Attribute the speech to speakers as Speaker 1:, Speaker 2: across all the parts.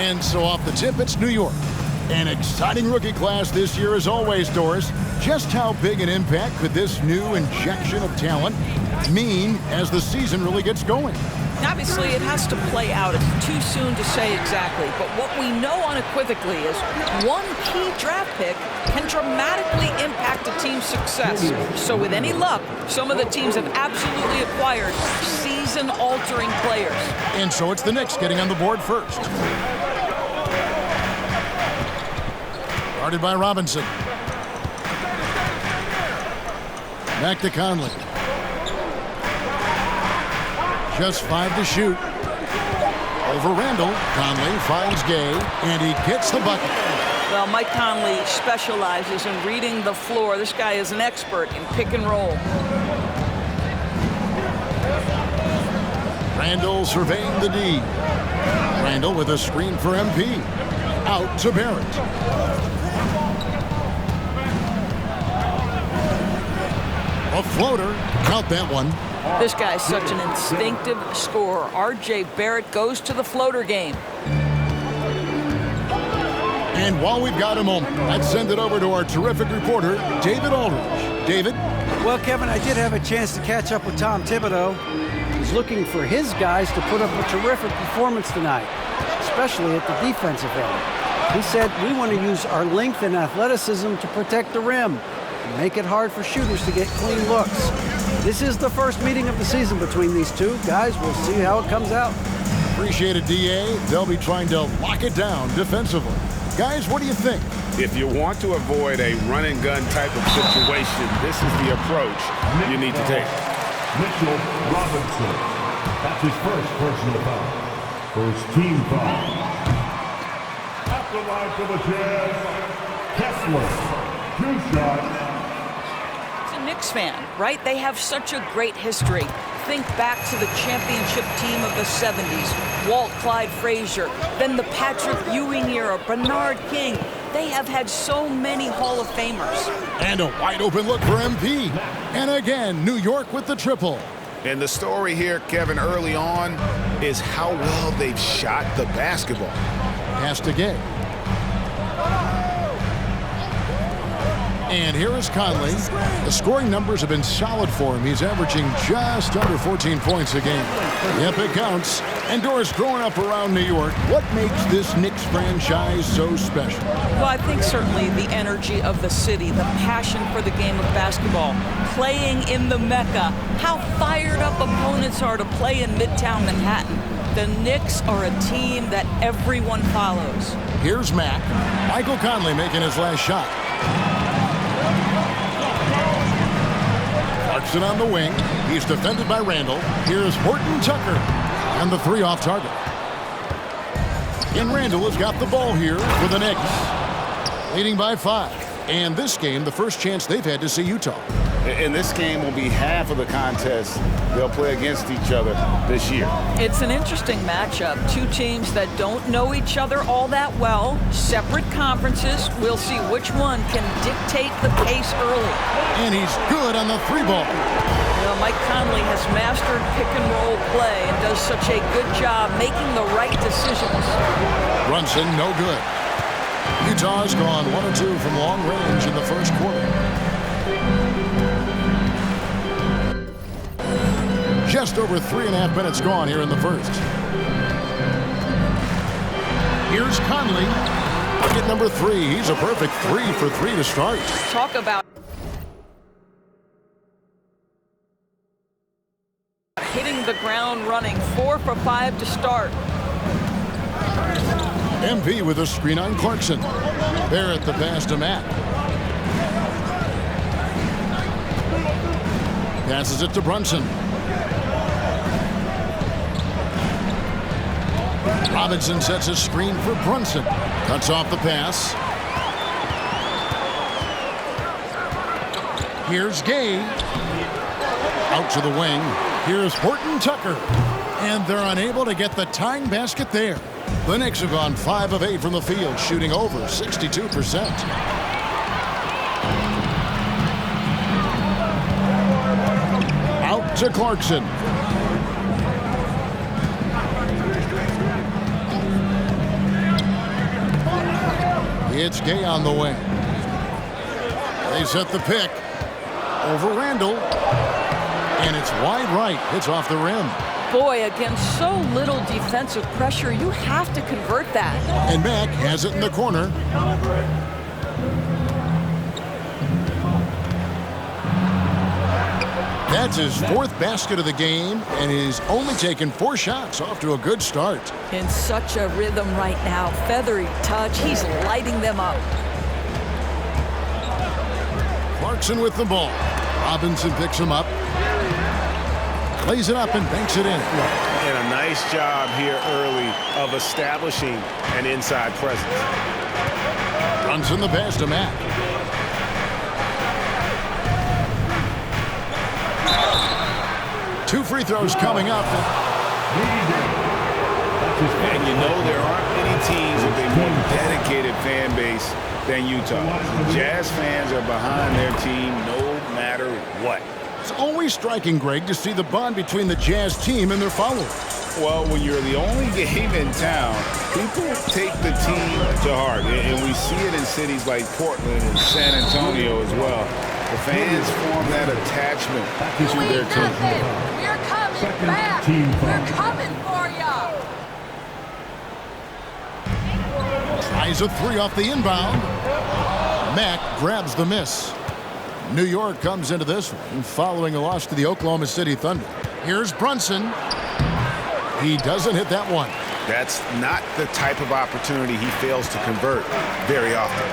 Speaker 1: And so off the tip, it's New York. An exciting rookie class this year as always, Doris. Just how big an impact could this new injection of talent mean as the season really gets going?
Speaker 2: Obviously, it has to play out. It's too soon to say exactly. But what we know unequivocally is one key draft pick can dramatically impact a team's success. So with any luck, some of the teams have absolutely acquired season-altering players.
Speaker 1: And so it's the Knicks getting on the board first. Guarded by Robinson. Back to Conley. Just 5 to shoot. Over Randall. Conley finds Gay, and he gets the bucket.
Speaker 2: Well, Mike Conley specializes in reading the floor. This guy is an expert in pick and roll.
Speaker 1: Randall surveying the D. Randall with a screen for MP. Out to Barrett. A floater. Count that one.
Speaker 2: This guy's such an instinctive scorer. R.J. Barrett goes to the floater game.
Speaker 1: And while we've got a moment, let's send it over to our terrific reporter, David Aldridge. David?
Speaker 3: Well, Kevin, I did have a chance to catch up with Tom Thibodeau. He's looking for his guys to put up a terrific performance tonight, especially at the defensive end. He said, we want to use our length and athleticism to protect the rim and make it hard for shooters to get clean looks. This is the first meeting of the season between these two. Guys, we'll see how it comes out.
Speaker 1: Appreciate it, D.A. They'll be trying to lock it down defensively. Guys, what do you think?
Speaker 4: If you want to avoid a run-and-gun type of situation, this is the approach you need to take.
Speaker 5: Mitchell Robinson. That's his first personal foul. First team foul. At the line for the Jazz, Kessler. 2 shots.
Speaker 2: Knicks fan, right? They have such a great history. Think back to the championship team of the 70s. Walt Clyde Frazier, then the Patrick Ewing era, Bernard King. They have had so many Hall of Famers.
Speaker 1: And a wide open look for MP. And again, New York with the triple.
Speaker 4: And the story here, Kevin, early on is how well they've shot the basketball.
Speaker 1: Pass to Gay. And here is Conley. The scoring numbers have been solid for him. He's averaging just under 14 points a game. Yep, it counts. And Doris, growing up around New York, what makes this Knicks franchise so special?
Speaker 2: Well, I think certainly the energy of the city, the passion for the game of basketball, playing in the Mecca, how fired up opponents are to play in Midtown Manhattan. The Knicks are a team that everyone follows.
Speaker 1: Here's Mack. Michael Conley making his last shot. Clarkson on the wing. He's defended by Randall. Here's Horton Tucker. And the 3 off target. And Randall has got the ball here for the Knicks. Leading by 5. And this game, the first chance they've had to see Utah.
Speaker 4: And this game will be half of the contest they'll play against each other this year.
Speaker 2: It's an interesting matchup. Two teams that don't know each other all that well. Separate conferences. We'll see which one can dictate the pace early.
Speaker 1: And he's good on the 3-ball.
Speaker 2: You know, Mike Conley has mastered pick-and-roll play and does such a good job making the right decisions.
Speaker 1: Brunson, no good. Utah's gone 1 or 2 from long range in the first quarter. Just over 3.5 minutes gone here in the first. Here's Conley. Bucket number 3. He's a perfect 3 for 3 to start.
Speaker 2: Talk about hitting the ground running. 4 for 5 to start.
Speaker 1: MP with a screen on Clarkson. Barrett the pass to Matt. Passes it to Brunson. Robinson sets a screen for Brunson. Cuts off the pass. Here's Gay. Out to the wing. Here's Horton Tucker. And they're unable to get the tying basket there. The Knicks have gone 5 of 8 from the field, shooting over 62%. Out to Clarkson. It's Gay on the wing. They set the pick over Randall. And it's wide right. Hits off the rim.
Speaker 2: Boy, against so little defensive pressure, you have to convert that.
Speaker 1: And Mack has it in the corner. That's his fourth basket of the game, and he's only taken 4 shots. Off to a good start.
Speaker 2: In such a rhythm right now. Feathery touch. He's lighting them up.
Speaker 1: Clarkson with the ball. Robinson picks him up. Lays it up and banks it in.
Speaker 4: And a nice job here early of establishing an inside presence.
Speaker 1: Brunson the pass to Mack. Two free throws coming up.
Speaker 4: And you know there aren't many teams with a more dedicated fan base than Utah. The Jazz fans are behind their team no matter what.
Speaker 1: It's always striking, Greg, to see the bond between the Jazz team and their followers.
Speaker 4: Well, when you're the only game in town, people take the team to heart. And we see it in cities like Portland and San Antonio as well. The fans form that attachment to their team.
Speaker 6: We're coming back. We're coming for ya.
Speaker 1: Tries a 3 off the inbound. Mack grabs the miss. New York comes into this one following a loss to the Oklahoma City Thunder. Here's Brunson. He doesn't hit that one.
Speaker 4: That's not the type of opportunity he fails to convert very often.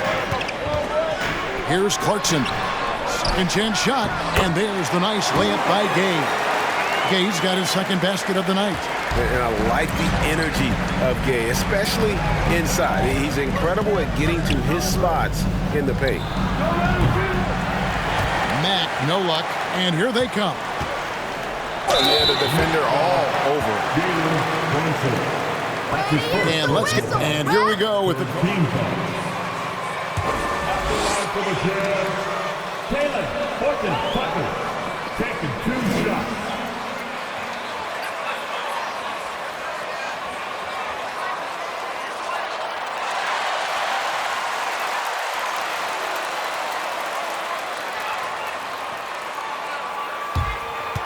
Speaker 1: Here's Clarkson. Second chance shot, and there's the nice layup by Gay. Gay's got his second basket of the night.
Speaker 4: And I like the energy of Gay, especially inside. He's incredible at getting to his spots in the paint.
Speaker 1: Mack, no luck, and here they come.
Speaker 4: Yeah, the defender all over.
Speaker 1: And here we go with the
Speaker 5: Team foul. For the Jazz, Taylor Horton-Tucker taking 2 shots.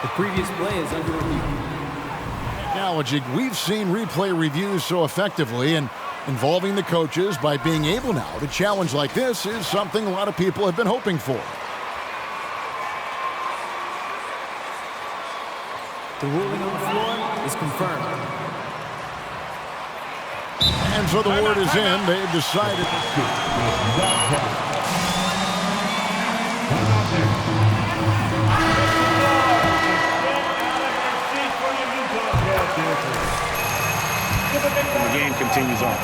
Speaker 7: The previous play is under review.
Speaker 1: Acknowledging we've seen replay reviews so effectively, and involving the coaches by being able now to challenge like this is something a lot of people have been hoping for.
Speaker 7: The ruling on the floor is confirmed.
Speaker 1: And so the word is in. They've decided.
Speaker 4: The game continues on.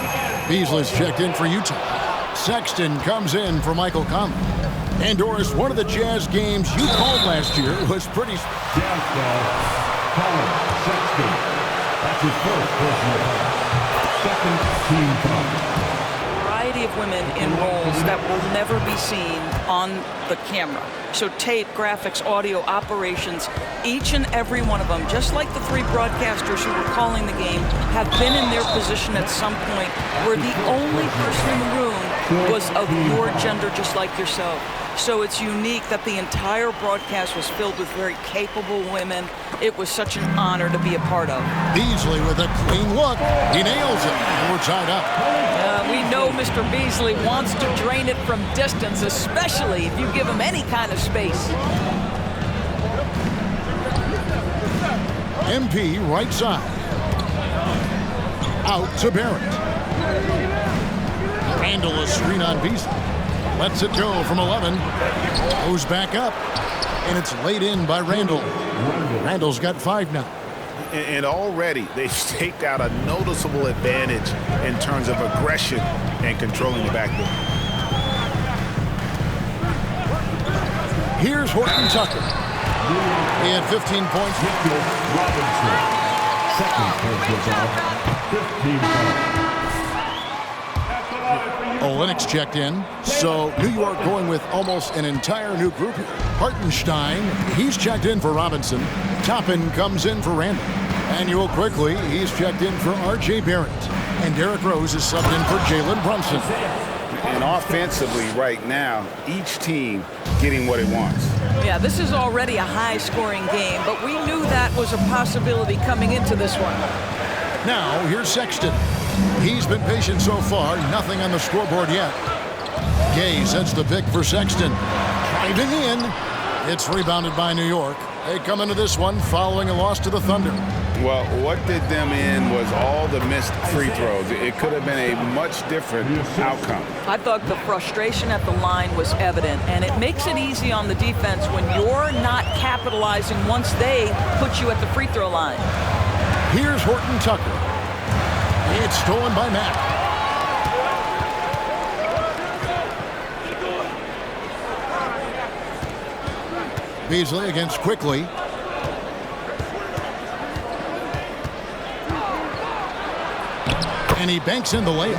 Speaker 1: Beasley's checked in for Utah. Sexton comes in for Michael Conley. And Doris, one of the Jazz games you called last year was pretty...
Speaker 5: Jazz foul. Colin Sexton. That's his first personal foul. Second team foul.
Speaker 2: Variety of women in roles that will never be seen on the camera. So tape, graphics, audio, operations, each and every one of them, just like the 3 broadcasters who were calling the game, have been in their position at some point where the only person in the room was of your gender, just like yourself. So it's unique that the entire broadcast was filled with very capable women. It was such an honor to be a part of.
Speaker 1: Beasley with a clean look. He nails it. And we're tied up.
Speaker 2: We know Mr. Beasley wants to drain it from distance, especially if you give him any kind of space.
Speaker 1: MP right side. Out to Barrett. Randall a screen on Beasley. Lets it go from 11. Goes back up. And it's laid in by Randall. Randall's got 5 now.
Speaker 4: And already they've staked out a noticeable advantage in terms of aggression and controlling the backboard.
Speaker 1: Here's Horton-Tucker. He had 15 points.
Speaker 5: Robinson. Second personal foul. 15 foul.
Speaker 1: Olynyk checked in. So New York going with almost an entire new group here. Hartenstein, he's checked in for Robinson. Toppin comes in for Randall. Manuel quickly, he's checked in for R.J. Barrett. And Derrick Rose is subbed in for Jalen Brunson.
Speaker 4: And offensively right now, each team getting what it wants.
Speaker 2: Yeah, this is already a high-scoring game, but we knew that was a possibility coming into this one.
Speaker 1: Now, here's Sexton. He's been patient so far. Nothing on the scoreboard yet. Gay sets the pick for Sexton. Driving in. It's rebounded by New York. They come into this one following a loss to the Thunder.
Speaker 4: Well, what did them in was all the missed free throws. It could have been a much different outcome.
Speaker 2: I thought the frustration at the line was evident, and it makes it easy on the defense when you're not capitalizing once they put you at the free throw line.
Speaker 1: Here's Horton Tucker. It's stolen by Mack. Beasley against Quickly. And he banks in the layup.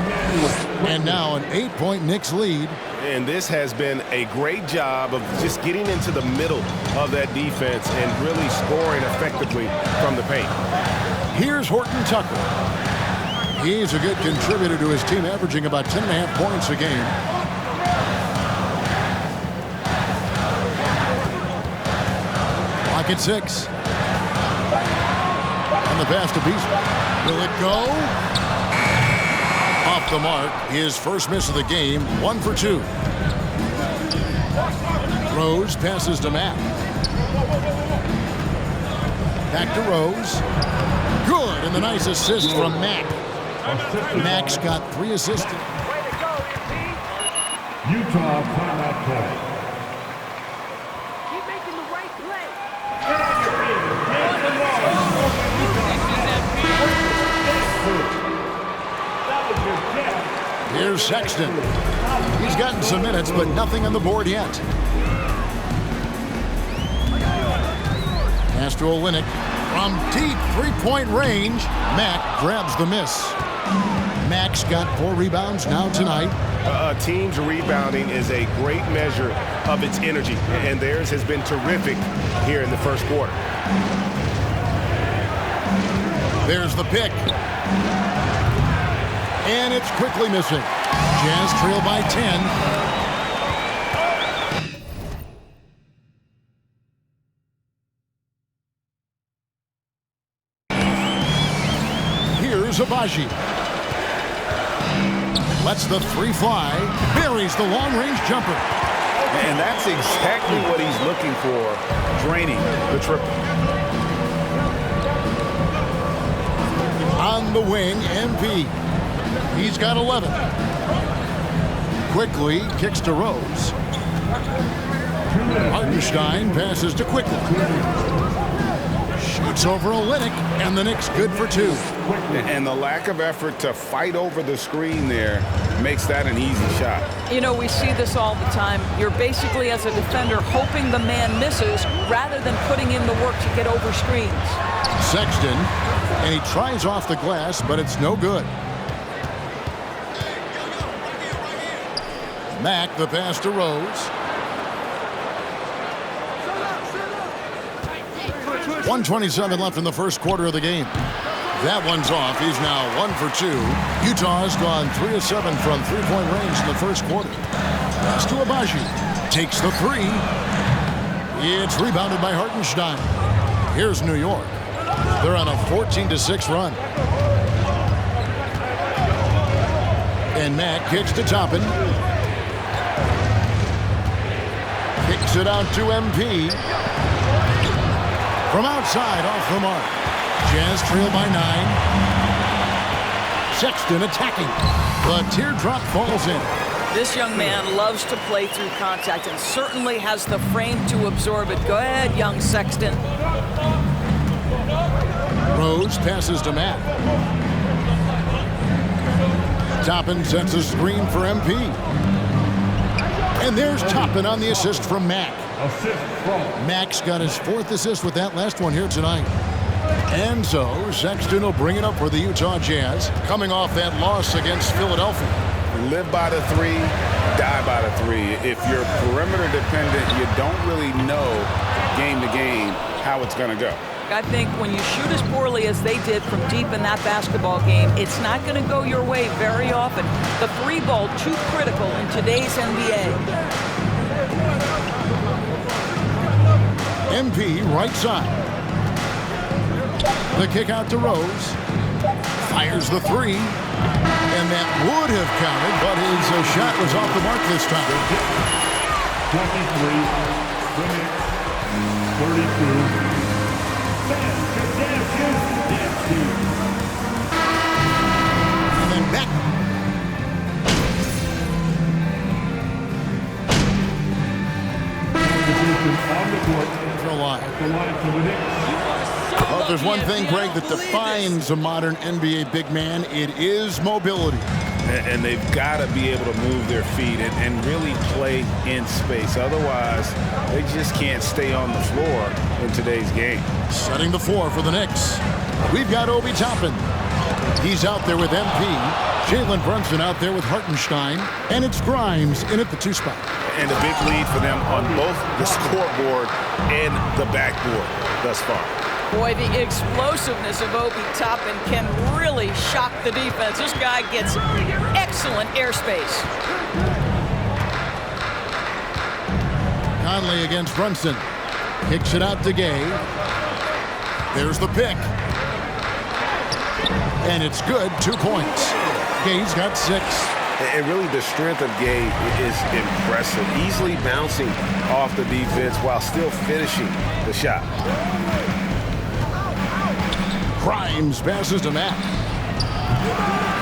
Speaker 1: And now an 8-point Knicks lead.
Speaker 8: And this has been a great job of just getting into the middle of that defense and really scoring effectively from the paint.
Speaker 1: Here's Horton Tucker. He's a good contributor to his team, averaging about 10.5 points a game. Lock at 6. And the pass to Beasley. Will it go? Off the mark. His first miss of the game. 1 for 2. Rose passes to Mack. Back to Rose. Good, and the nice assist from Mack. Mack's got 3 assists.
Speaker 5: Utah timeout call.
Speaker 6: Keep making the right play.
Speaker 1: Here's Sexton. He's gotten some minutes, but nothing on the board yet. Pass to Olynyk. From deep three-point range, Mack grabs the miss. Mack's got 4 rebounds now tonight.
Speaker 8: A team's rebounding is a great measure of its energy, and theirs has been terrific here in the first quarter.
Speaker 1: There's the pick. And it's quickly missing. Jazz trail by 10. Here's Agbaji. Lets the 3 fly. Buries the long-range jumper.
Speaker 4: And that's exactly what he's looking for, draining the triple.
Speaker 1: On the wing, MP. He's got 11. Quickly kicks to Rose. Hartenstein passes to Quickly. Shoots over Olynyk, and the Knicks good for 2.
Speaker 4: And the lack of effort to fight over the screen there makes that an easy shot.
Speaker 2: You know, we see this all the time. You're basically, as a defender, hoping the man misses rather than putting in the work to get over screens.
Speaker 1: Sexton, and he tries off the glass, but it's no good. Mack, the pass to Rose. 1:27 left in the first quarter of the game. That one's off. He's now 1 for 2. Utah has gone 3 of 7 from three-point range in the first quarter. Pass to Agbaji. Takes the 3. It's rebounded by Hartenstein. Here's New York. They're on a 14-6 run. And Mack kicks to Toppin. Kicks it out to MP. From outside, off the mark. Jazz trail by 9. Sexton attacking. The teardrop falls in.
Speaker 2: This young man loves to play through contact and certainly has the frame to absorb it. Go ahead, young Sexton.
Speaker 1: Rose passes to Mack. Toppin sets a screen for MP. And there's Toppin on the assist from Mack. Mack's got his 4th assist with that last one here tonight. And so Sexton will bring it up for the Utah Jazz, coming off that loss against Philadelphia.
Speaker 4: Live by the 3, die by the 3. If you're perimeter dependent, you don't really know game to game how it's going to go.
Speaker 2: I think when you shoot as poorly as they did from deep in that basketball game, it's not going to go your way very often. The three ball, too critical in today's NBA.
Speaker 1: MP right side. The kick out to Rose. Fires the three. And that would have counted, but his shot was off the mark this time.
Speaker 5: 23, 32.
Speaker 1: And then back.
Speaker 5: On the court.
Speaker 1: For a line.
Speaker 5: At the line for the Knicks.
Speaker 1: Well, if there's one thing, Greg, that defines a modern NBA big man, it is mobility.
Speaker 4: And they've got to be able to move their feet and really play in space. Otherwise, they just can't stay on the floor in today's game.
Speaker 1: Setting the floor for the Knicks. We've got Obi Toppin. He's out there with MP. Jalen Brunson out there with Hartenstein. And it's Grimes in at the 2 spot.
Speaker 4: And a big lead for them on both the scoreboard and the backboard thus far.
Speaker 2: Boy, the explosiveness of Obi Toppin can really shock the defense. This guy gets excellent airspace.
Speaker 1: Conley against Brunson. Kicks it out to Gay. There's the pick. And it's good. 2 points. Gay's got 6.
Speaker 8: And really the strength of Gay is impressive. Easily bouncing off the defense while still finishing the shot.
Speaker 1: Grimes passes to Matt.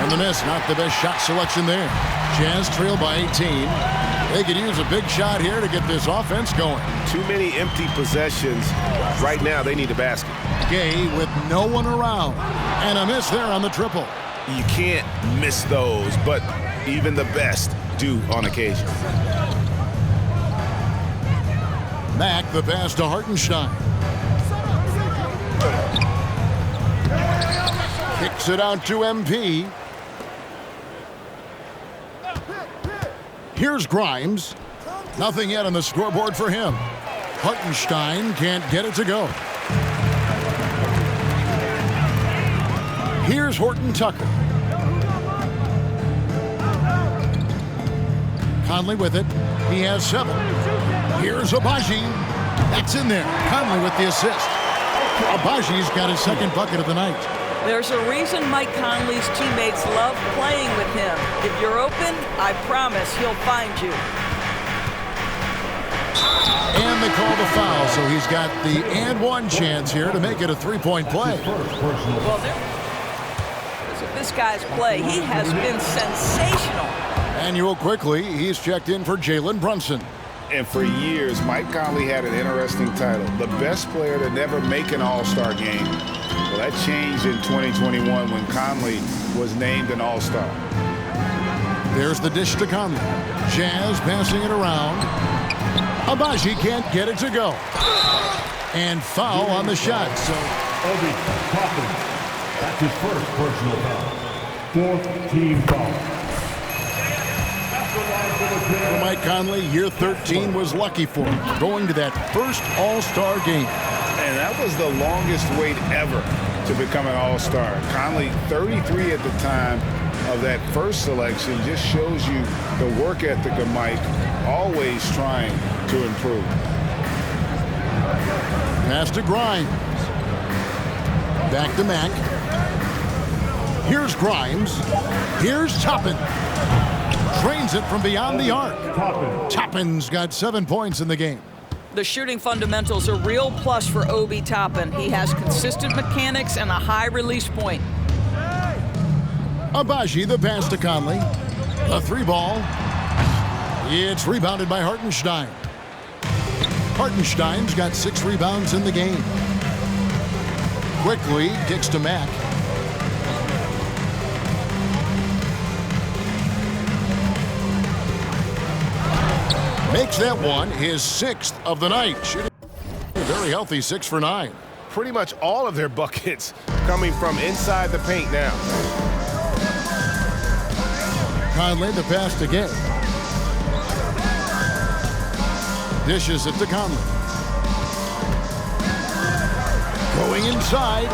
Speaker 1: And the miss, not the best shot selection there. Jazz trail by 18. They could use a big shot here to get this offense going.
Speaker 8: Too many empty possessions. Right now, they need a basket.
Speaker 1: Gay with no one around. And a miss there on the triple.
Speaker 4: You can't miss those, but even the best do on occasion.
Speaker 1: Mack the pass to Hartenstein. Kicks it out to MP. Here's Grimes. Nothing yet on the scoreboard for him. Hartenstein can't get it to go. Here's Horton Tucker. Conley with it. He has 7. Here's Agbaji. That's in there. Conley with the assist. Abaji's got his 2nd bucket of the night.
Speaker 2: There's a reason Mike Conley's teammates love playing with him. If you're open, I promise he'll find you.
Speaker 1: And they call the foul, so he's got the and 1 chance here to make it a 3-point play.
Speaker 2: Well, because of this guy's play, he has been sensational.
Speaker 1: Manuel quickly, he's checked in for Jalen Brunson.
Speaker 4: And for years, Mike Conley had an interesting title. The best player to never make an All-Star game. Well, that changed in 2021 when Conley was named an All-Star.
Speaker 1: There's the dish to Conley. Jazz passing it around. Agbaji can't get it to go. And foul on the shot. So
Speaker 5: Obi Toppin. That's his first personal foul. 4th team foul.
Speaker 1: for Mike Conley, year 13 was lucky for him, going to that first All-Star game.
Speaker 4: And that was the longest wait ever to become an All-Star. Conley, 33 at the time of that first selection, just shows you the work ethic of Mike, always trying to improve.
Speaker 1: Pass to Grimes. Back to Mack. Here's Grimes. Here's Toppin. Trains it from beyond the arc. Toppin's got 7 points in the game.
Speaker 2: The shooting fundamentals are a real plus for Obi Toppin. He has consistent mechanics and a high release point.
Speaker 1: Agbaji, the pass to Conley. A 3-ball. It's rebounded by Hartenstein. Hartenstein's got 6 rebounds in the game. Quickly kicks to Mack. Makes that one his 6th of the night. Shooting a very healthy 6 for 9.
Speaker 8: Pretty much all of their buckets coming from inside the paint now.
Speaker 1: Conley, the pass to Gay. Dishes it to Conley. Going inside.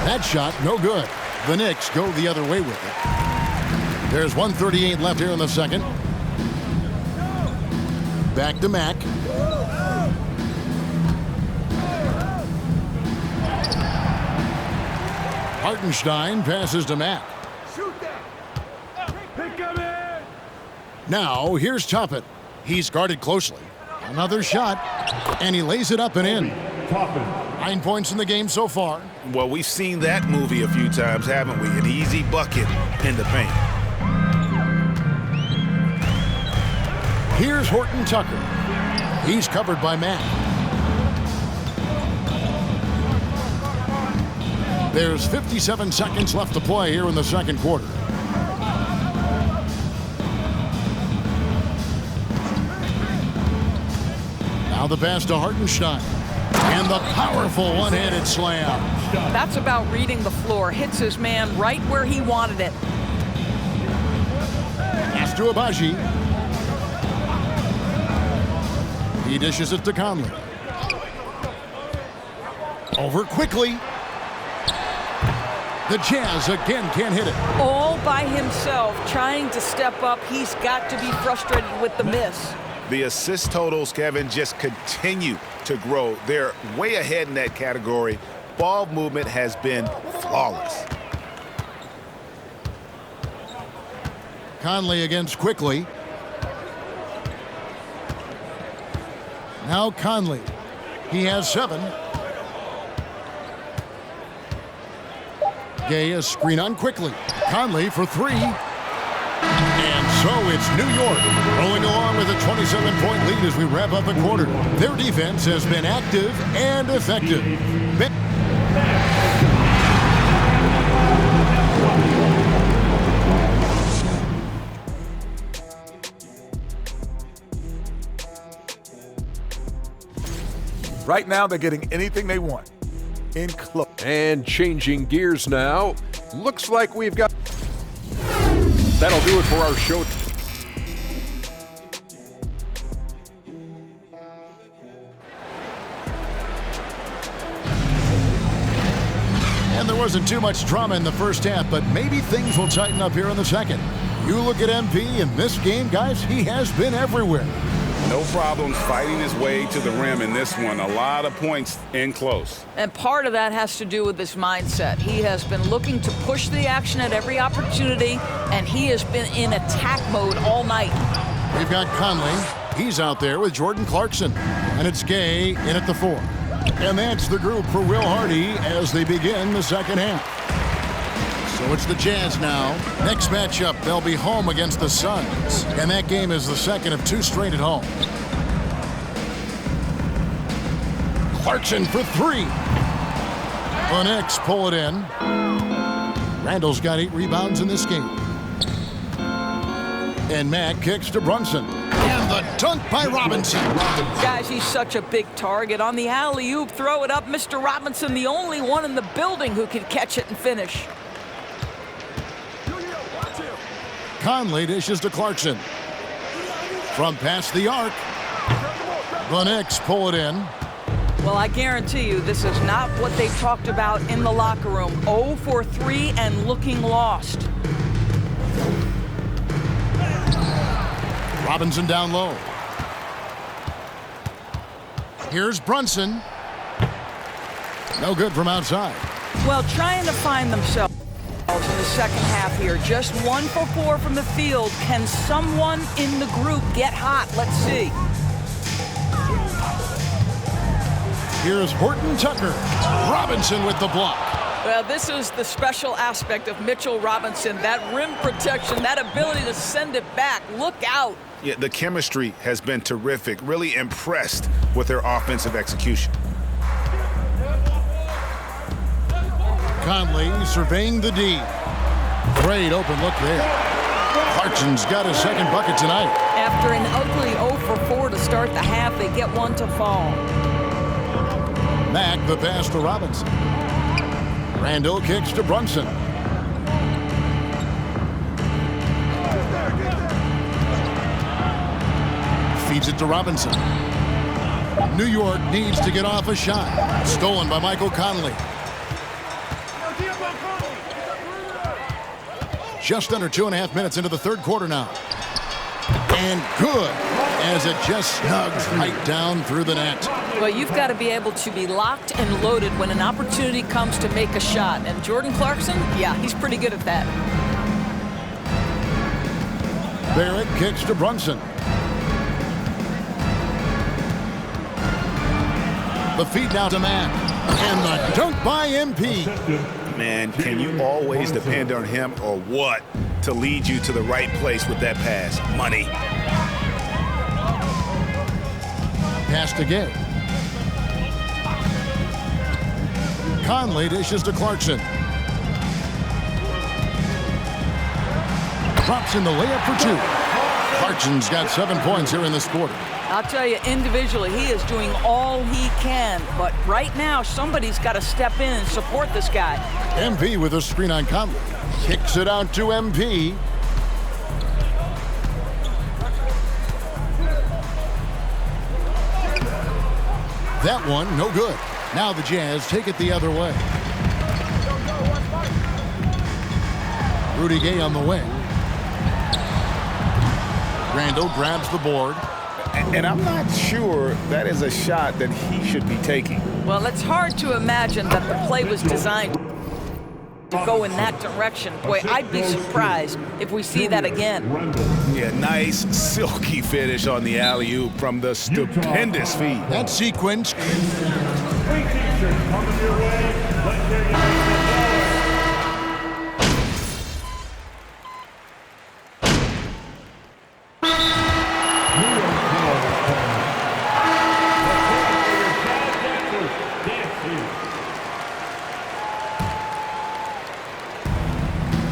Speaker 1: That shot, no good. The Knicks go the other way with it. There's 1:38 left here in the second. Back to Mack. Hartenstein passes to Mack. Now, here's Toppin. He's guarded closely. Another shot, and he lays it up and in. 9 points in the game so far.
Speaker 4: Well, we've seen that movie a few times, haven't we? An easy bucket in the paint.
Speaker 1: Here's Horton Tucker. He's covered by Mack. There's 57 seconds left to play here in the second quarter. Now the pass to Hartenstein. And the powerful one-handed slam.
Speaker 2: That's about reading the floor. Hits his man right where he wanted it.
Speaker 1: Pass to Agbaji. He dishes it to Conley. Over quickly. The Jazz again can't hit it.
Speaker 2: All by himself, trying to step up. He's got to be frustrated with the miss.
Speaker 4: The assist totals, Kevin, just continue to grow. They're way ahead in that category. Ball movement has been flawless.
Speaker 1: Conley against Quickly. Now Conley. He has 7. Gay a screen on Quickly. Conley for 3. And so it's New York rolling along with a 27-point lead as we wrap up the quarter. Their defense has been active and effective.
Speaker 9: Right now, they're getting anything they want. In close.
Speaker 10: And changing gears now. Looks like we've got... That'll do it for our show.
Speaker 1: And there wasn't too much drama in the first half, but maybe things will tighten up here in the second. You look at MP in this game, guys, he has been everywhere.
Speaker 4: No problems fighting his way to the rim in this one. A lot of points in close.
Speaker 2: And part of that has to do with his mindset. He has been looking to push the action at every opportunity, and he has been in attack mode all night.
Speaker 1: We've got Conley. He's out there with Jordan Clarkson. And it's Gay in at the 4. And that's the group for Will Hardy as they begin the second half. So it's the Jazz now. Next matchup, they'll be home against the Suns. And that game is the second of 2 straight at home. Clarkson for 3. The Knicks pull it in. Randall's got 8 rebounds in this game. And Mack kicks to Brunson. And the dunk by Robinson.
Speaker 2: Guys, he's such a big target. On the alley-oop, throw it up. Mr. Robinson, the only one in the building who can catch it and finish.
Speaker 1: Conley dishes to Clarkson. From past the arc. The Knicks pull it in.
Speaker 2: Well, I guarantee you this is not what they talked about in the locker room. 0 for 3 and looking lost.
Speaker 1: Robinson down low. Here's Brunson. No good from outside.
Speaker 2: Well, trying to find themselves in the second half here. Just 1 for 4 from the field. Can someone in the group get hot? Let's see.
Speaker 1: Here's Horton Tucker. Robinson with the block.
Speaker 2: Well, this is the special aspect of Mitchell Robinson. That rim protection, that ability to send it back. Look out.
Speaker 4: Yeah, the chemistry has been terrific. Really impressed with their offensive execution.
Speaker 1: Conley surveying the D. Great open look there. Clarkson's got his second bucket tonight.
Speaker 2: After an ugly 0 for 4 to start the half, they get one to fall.
Speaker 1: Mack the pass to Robinson. Randall kicks to Brunson. Feeds it to Robinson. New York needs to get off a shot. Stolen by Michael Conley. Just under 2.5 minutes into the third quarter now. And good, as it just snugs right down through the net.
Speaker 2: Well, you've got to be able to be locked and loaded when an opportunity comes to make a shot. And Jordan Clarkson, yeah, he's pretty good at that.
Speaker 1: Barrett kicks to Brunson. The feed now to Mack. And the dunk by MP.
Speaker 4: Man, can you always depend on him or what to lead you to the right place with that pass? Money.
Speaker 1: Pass to Gay. Conley dishes to Clarkson. Drops in the layup for two. Clarkson's got 7 points here in this quarter.
Speaker 2: I'll tell you, individually, he is doing all he can. But right now, somebody's got to step in and support this guy.
Speaker 1: MP with a screen on Conley. Kicks it out to MP. That one, no good. Now the Jazz take it the other way. Rudy Gay on the wing. Randall grabs the board.
Speaker 4: And I'm not sure that is a shot that he should be taking.
Speaker 2: Well, it's hard to imagine that the play was designed to go in that direction. Boy, I'd be surprised if we see that again.
Speaker 4: Yeah, nice silky finish on the alley-oop from the stupendous feed.
Speaker 1: That sequence.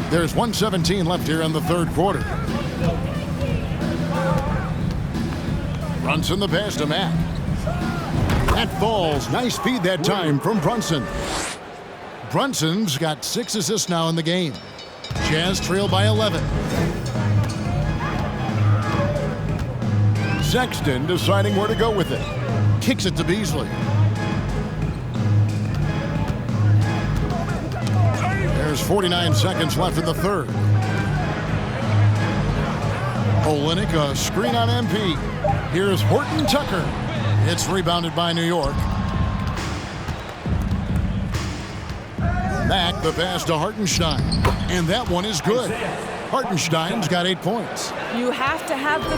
Speaker 1: There's 1:17 left here in the third quarter. Brunson the pass to Mack. That falls. Nice feed that time from Brunson. Brunson's got 6 assists now in the game. Jazz trail by 11. Sexton deciding where to go with it. Kicks it to Beasley. There's 49 seconds left in the third. Olynyk, a screen on MP. Here's Horton Tucker. It's rebounded by New York. Mack, the pass to Hartenstein. And that one is good. Hartenstein's got 8 points.
Speaker 2: You have to have the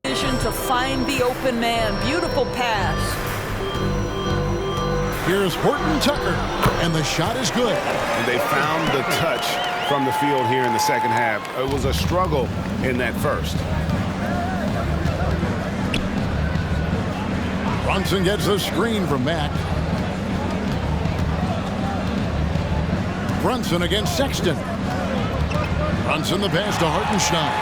Speaker 2: vision to find the open man. Beautiful pass.
Speaker 1: Here's Horton Tucker, and the shot is good.
Speaker 4: And they found the touch from the field here in the second half. It was a struggle in that first.
Speaker 1: Brunson gets a screen from Mack. Brunson against Sexton. Brunson the pass to Hartenstein.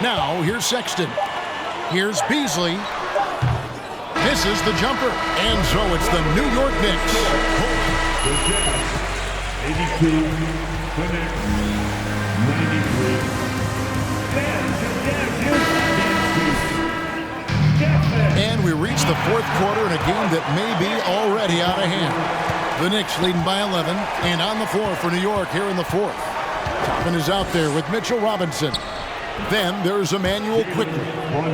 Speaker 1: Now here's Sexton. Here's Beasley. Misses the jumper, and so it's the New York Knicks.
Speaker 5: 82, the Knicks, 93.
Speaker 1: And we reach the fourth quarter in a game that may be already out of hand. The Knicks leading by 11, and on the floor for New York here in the fourth. Toppin is out there with Mitchell Robinson. Then there's Emmanuel Quickly.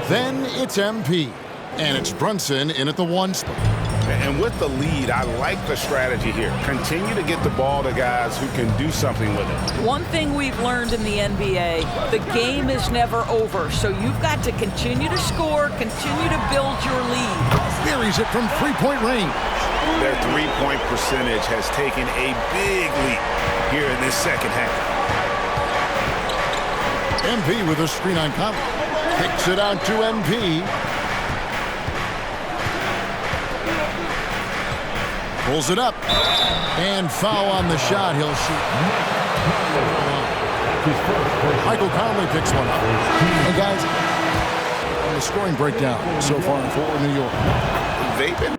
Speaker 1: Then it's MP. And it's Brunson in at the 1 spot.
Speaker 4: And with the lead, I like the strategy here. Continue to get the ball to guys who can do something with it.
Speaker 2: One thing we've learned in the NBA, the game is never over. So you've got to continue to score, continue to build your lead.
Speaker 1: Buries it from three-point range.
Speaker 4: Their three-point percentage has taken a big leap here in this second half.
Speaker 1: MP with a screen on Conley. Kicks it out to MP. Pulls it up. And foul on the shot. He'll shoot. Michael Conley picks one up. Hey, guys, on the scoring breakdown so far for New York.
Speaker 4: They've been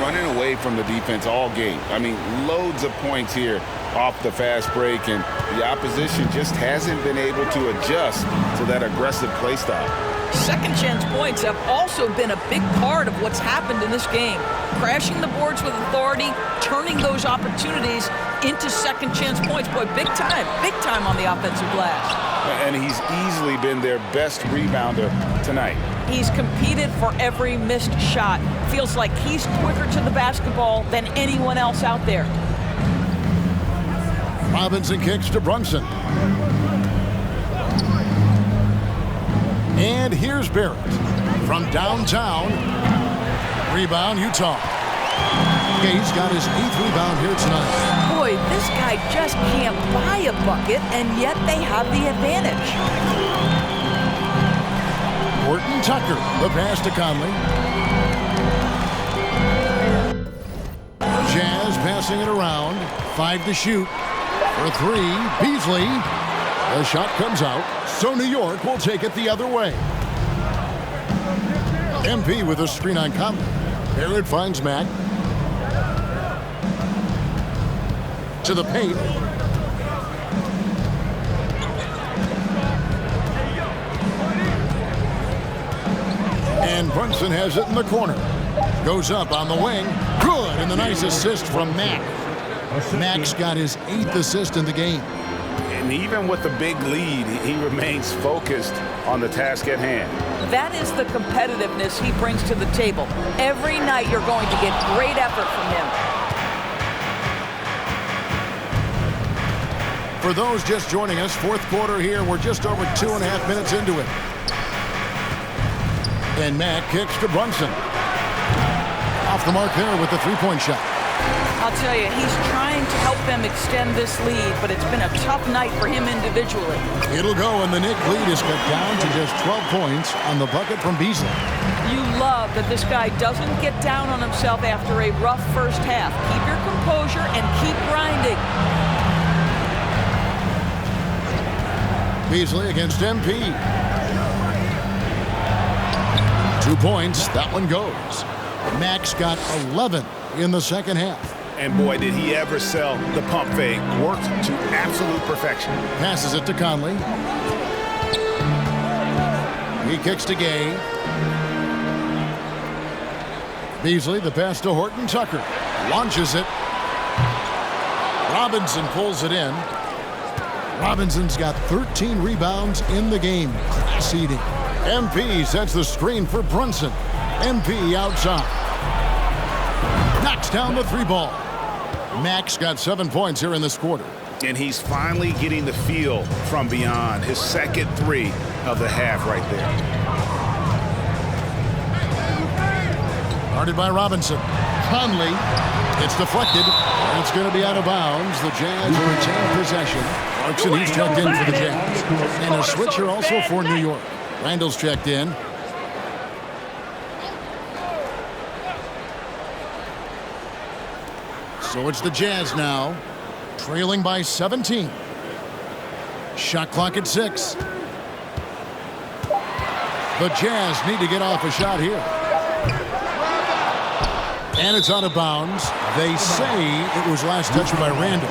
Speaker 4: running away from the defense all game. I mean, loads of points here off the fast break, and The opposition just hasn't been able to adjust to that aggressive play style.
Speaker 2: Second chance points have also been a big part of what's happened in this game. Crashing the boards with authority, turning those opportunities into second chance points. Boy, big time on the offensive glass.
Speaker 4: And he's easily been their best rebounder tonight.
Speaker 2: He's competed for every missed shot. Feels like he's quicker to the basketball than anyone else out there.
Speaker 1: Robinson kicks to Brunson. And here's Barrett from downtown. Rebound, Utah. Gay's got his 8th rebound here tonight.
Speaker 2: Boy, this guy just can't buy a bucket, and yet they have the advantage.
Speaker 1: Horton Tucker, the pass to Conley. Jazz passing it around. 5 to shoot. For 3, Beasley. The shot comes out, so New York will take it the other way. MP with a screen on Conley. Barrett finds Mack. To the paint. And Brunson has it in the corner. Goes up on the wing. Good, and the nice assist from Mack. Mack's got his 8th assist in the game.
Speaker 4: And even with the big lead, he remains focused on the task at hand.
Speaker 2: That is the competitiveness he brings to the table. Every night you're going to get great effort from him.
Speaker 1: For those just joining us, 4th quarter here. We're just over 2.5 minutes into it. And Mack kicks to Brunson. Off the mark there with the 3-point shot.
Speaker 2: I'll tell you, he's trying to help them extend this lead, but it's been a tough night for him individually.
Speaker 1: It'll go, and the Knick lead is cut down to just 12 points on the bucket from Beasley.
Speaker 2: You love that this guy doesn't get down on himself after a rough first half. Keep your composure and keep grinding.
Speaker 1: Beasley against MP. 2 points. That one goes. Mack's got 11 in the second half.
Speaker 4: And boy, did he ever sell the pump fake. Worked to absolute perfection.
Speaker 1: Passes it to Conley. He kicks to Gay. Beasley, the pass to Horton Tucker. Launches it. Robinson pulls it in. Robinson's got 13 rebounds in the game. Class eating. MP sets the screen for Brunson. MP outside. Knocks down the 3 ball. Mack's got 7 points here in this quarter.
Speaker 4: And he's finally getting the feel from beyond. His second 3 of the half right there.
Speaker 1: Guarded by Robinson. Conley. It's deflected. It's going to be out of bounds. The Jazz will retain possession. Clarkson, he's checked in for the Jazz. And a switcher also for New York. Randall's checked in. So it's the Jazz now, trailing by 17. Shot clock at 6. The Jazz need to get off a shot here. And it's out of bounds. They say it was last touched by Randall.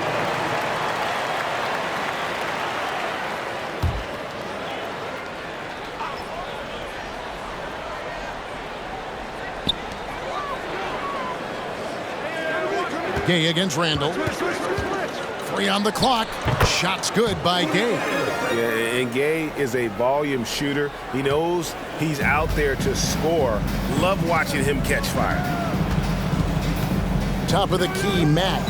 Speaker 1: Gay against Randall. 3 on the clock. Shot's good by Gay.
Speaker 4: Yeah, and Gay is a volume shooter. He knows he's out there to score. Love watching him catch fire.
Speaker 1: Top of the key, Mack.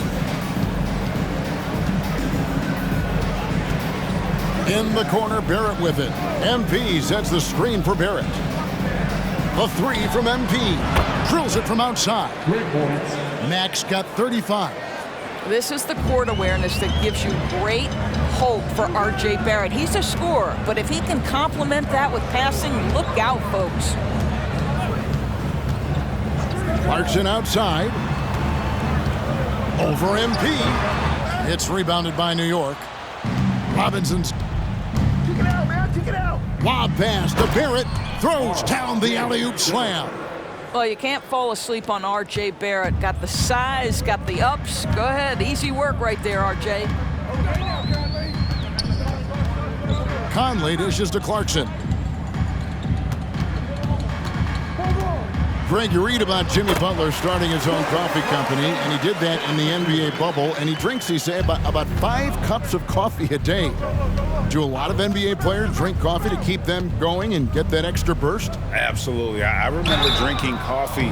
Speaker 1: In the corner, Barrett with it. MP sets the screen for Barrett. A 3 from MP. Drills it from outside. Mack's got 35.
Speaker 2: This is the court awareness that gives you great hope for R.J. Barrett. He's a scorer, but if he can complement that with passing, look out, folks.
Speaker 1: Clarkson outside. Over MP. It's rebounded by New York. Robinson's.
Speaker 8: Kick it out, man. Kick it out.
Speaker 1: Lob pass to Barrett. Throws down the alley-oop slam.
Speaker 2: Well, you can't fall asleep on R.J. Barrett. Got the size, got the ups. Go ahead. Easy work right there, R.J.
Speaker 8: Okay now, Conley.
Speaker 1: Conley dishes to Clarkson. Greg, you read about Jimmy Butler starting his own coffee company, and he did that in the NBA bubble, and he drinks, he said, about 5 cups of coffee a day. Do a lot of NBA players drink coffee to keep them going and get that extra burst?
Speaker 4: Absolutely. I remember drinking coffee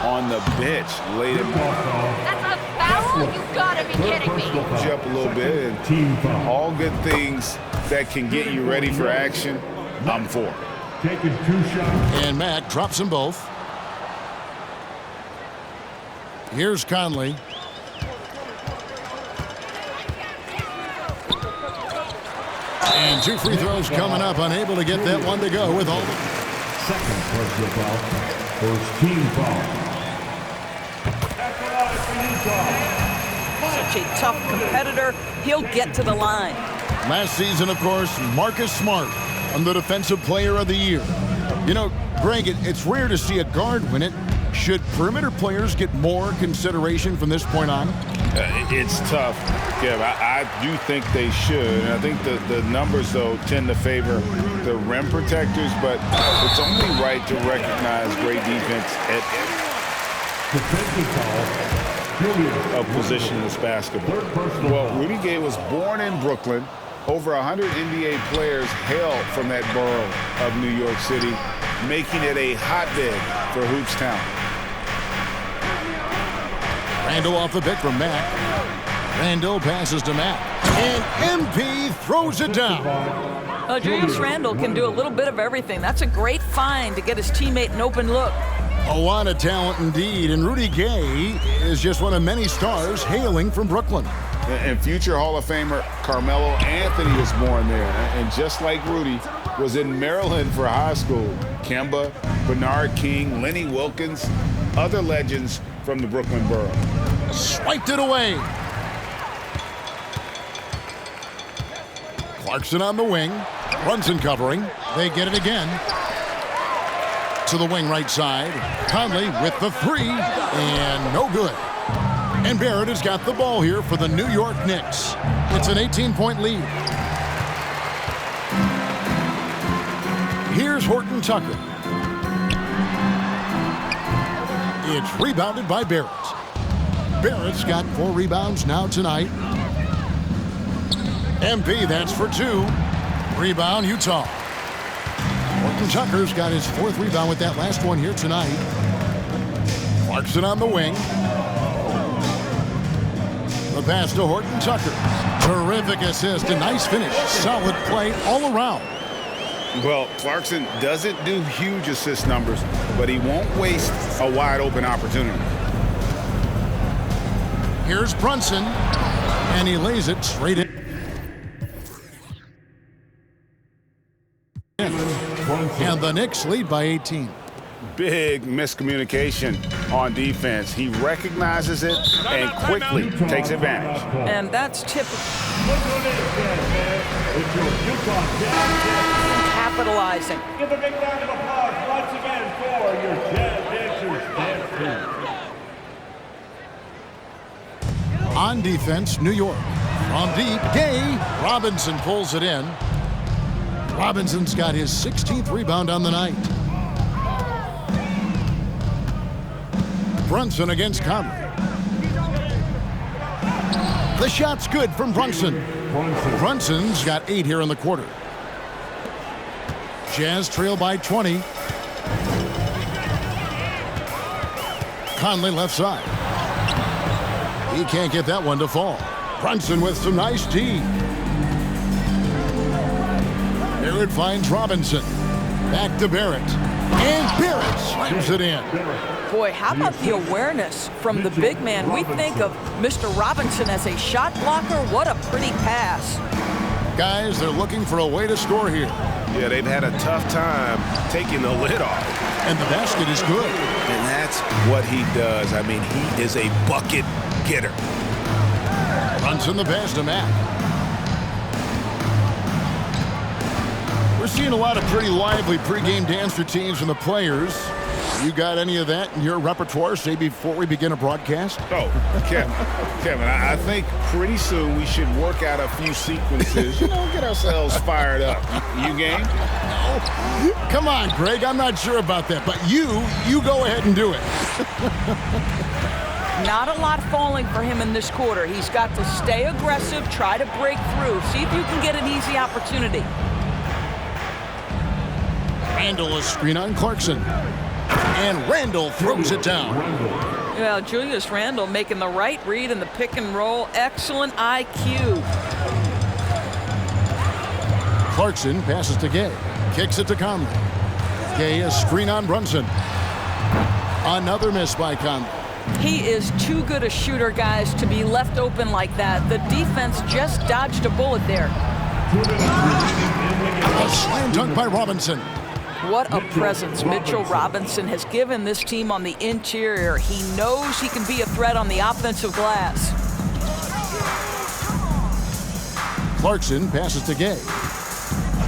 Speaker 4: on the bench late in the
Speaker 6: That's a foul? You gotta be kidding me.
Speaker 4: you up a little bit, and all good things that can get you ready for action, I'm for.
Speaker 5: Taking 2 shots.
Speaker 1: And Mack drops them both. Here's Conley. And 2 free throws coming up. Unable to get that one to go with all the...
Speaker 5: Second personal foul. First team foul.
Speaker 2: Such a tough competitor. He'll get to the line.
Speaker 1: Last season, of course, Marcus Smart on the Defensive Player of the Year. You know, Greg, it's rare to see a guard win it. Should perimeter players get more consideration from this point on?
Speaker 4: It's tough, Kev. I do think they should. And I think the numbers, though, tend to favor the rim protectors, but it's only right to recognize great defense at a positionless basketball. Well, Rudy Gay was born in Brooklyn. Over 100 NBA players hail from that borough of New York City, making it a hotbed for hoops town.
Speaker 1: Randall off the pick from Mack. Randall passes to Mack. And MP throws it down.
Speaker 2: Julius Randle can do a little bit of everything. That's a great find to get his teammate an open look.
Speaker 1: A lot of talent indeed. And Rudy Gay is just one of many stars hailing from Brooklyn.
Speaker 4: And future Hall of Famer Carmelo Anthony was born there. And just like Rudy, was in Maryland for high school. Kemba, Bernard King, Lenny Wilkins, other legends from the Brooklyn borough.
Speaker 1: Swiped it away. Clarkson on the wing. Brunson covering. They get it again. To the wing right side. Conley with the 3. And no good. And Barrett has got the ball here for the New York Knicks. It's an 18-point lead. Here's Horton Tucker. It's rebounded by Barrett. Barrett's got 4 rebounds now tonight. MP, that's for 2. Rebound, Utah. Horton Tucker's got his 4th rebound with that last one here tonight. Clarkson on the wing. The pass to Horton Tucker. Terrific assist, a nice finish. Solid play all around.
Speaker 4: Well, Clarkson doesn't do huge assist numbers, but he won't waste a wide open opportunity.
Speaker 1: Here's Brunson, and he lays it straight in. And the Knicks lead by 18.
Speaker 4: Big miscommunication on defense. He recognizes it and quickly takes advantage.
Speaker 2: And that's typical. Capitalizing.
Speaker 5: Give a big round of applause once again for your Jazz Dancers dance team.
Speaker 1: On defense, New York. From deep, Gay. Robinson pulls it in. Robinson's got his 16th rebound on the night. Brunson against Conley. The shot's good from Brunson. Brunson's got 8 here in the quarter. Jazz trail by 20. Conley left side. He can't get that one to fall. Brunson with some nice D. Barrett finds Robinson. Back to Barrett. And Barrett slams it in.
Speaker 2: Boy, how about the awareness from the big man? We think of Mr. Robinson as a shot blocker. What a pretty pass.
Speaker 1: Guys, they're looking for a way to score here.
Speaker 8: Yeah, they've had a tough time taking the lid off.
Speaker 1: And the basket is good.
Speaker 8: And that's what he does. I mean, he is a bucket getter.
Speaker 1: Brunson the pass to Mack. We're seeing a lot of pretty lively pregame dance routines from the players. You got any of that in your repertoire, say, before we begin a broadcast?
Speaker 4: Oh, Kevin, I think pretty soon we should work out a few sequences, get ourselves fired up. You game?
Speaker 1: No. Come on, Greg, I'm not sure about that, but you go ahead and do it.
Speaker 2: Not a lot falling for him in this quarter. He's got to stay aggressive, try to break through, see if you can get an easy opportunity.
Speaker 1: Randle, a screen on Clarkson. And Randle throws it down.
Speaker 2: Well, Julius Randle making the right read in the pick and roll. Excellent IQ.
Speaker 1: Clarkson passes to Gay. Kicks it to Conley. Gay, a screen on Brunson. Another miss by Conley.
Speaker 2: He is too good a shooter, guys, to be left open like that. The defense just dodged a bullet there.
Speaker 1: A slam dunk by Robinson.
Speaker 2: What a presence Mitchell Robinson has given this team on the interior. He knows he can be a threat on the offensive glass.
Speaker 1: Clarkson passes to Gay.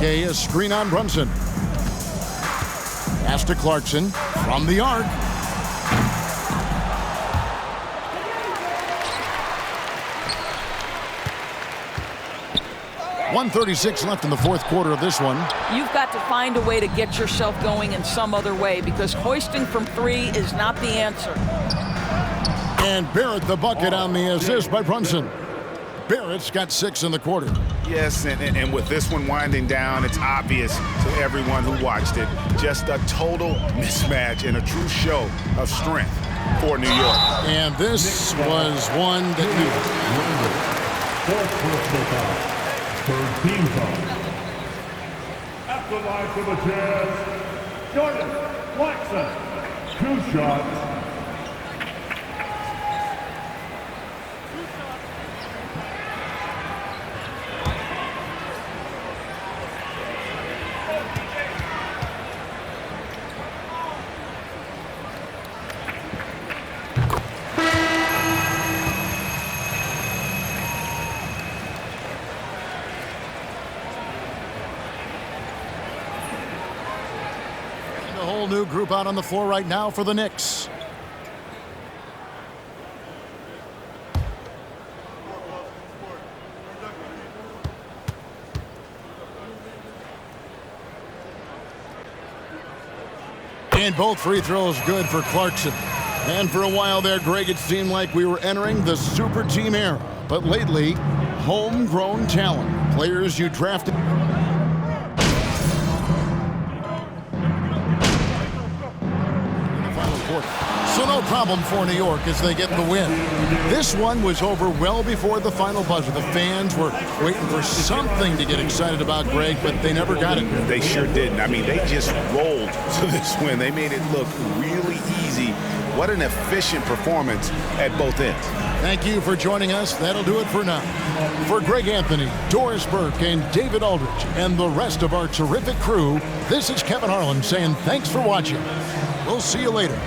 Speaker 1: Gay, a screen on Brunson. Pass to Clarkson from the arc. .136 left in the fourth quarter of this one.
Speaker 2: You've got to find a way to get yourself going in some other way, because hoisting from three is not the answer.
Speaker 1: And Barrett the bucket on the assist by Brunson. Barrett's got 6 in the quarter.
Speaker 4: Yes, and with this one winding down, it's obvious to everyone who watched it. Just a total mismatch and a true show of strength for New York.
Speaker 1: And this was one that
Speaker 5: Fourth personal foul. Third team foul. At the line for the Jazz, Jordan Clarkson. 2 shots.
Speaker 1: new group out on the floor right now for the Knicks. And both free throws good for Clarkson. And for a while there, Greg, it seemed like we were entering the super team era. But lately, homegrown talent, players you drafted. So no problem for New York as they get the win. This one was over well before the final buzzer. The fans were waiting for something to get excited about, Greg, but they never got it.
Speaker 4: They sure didn't. I mean, they just rolled to this win. They made it look really easy. What an efficient performance at both ends.
Speaker 1: Thank you for joining us. That'll do it for now. For Greg Anthony, Doris Burke, and David Aldridge, and the rest of our terrific crew, this is Kevin Harlan saying thanks for watching. We'll see you later.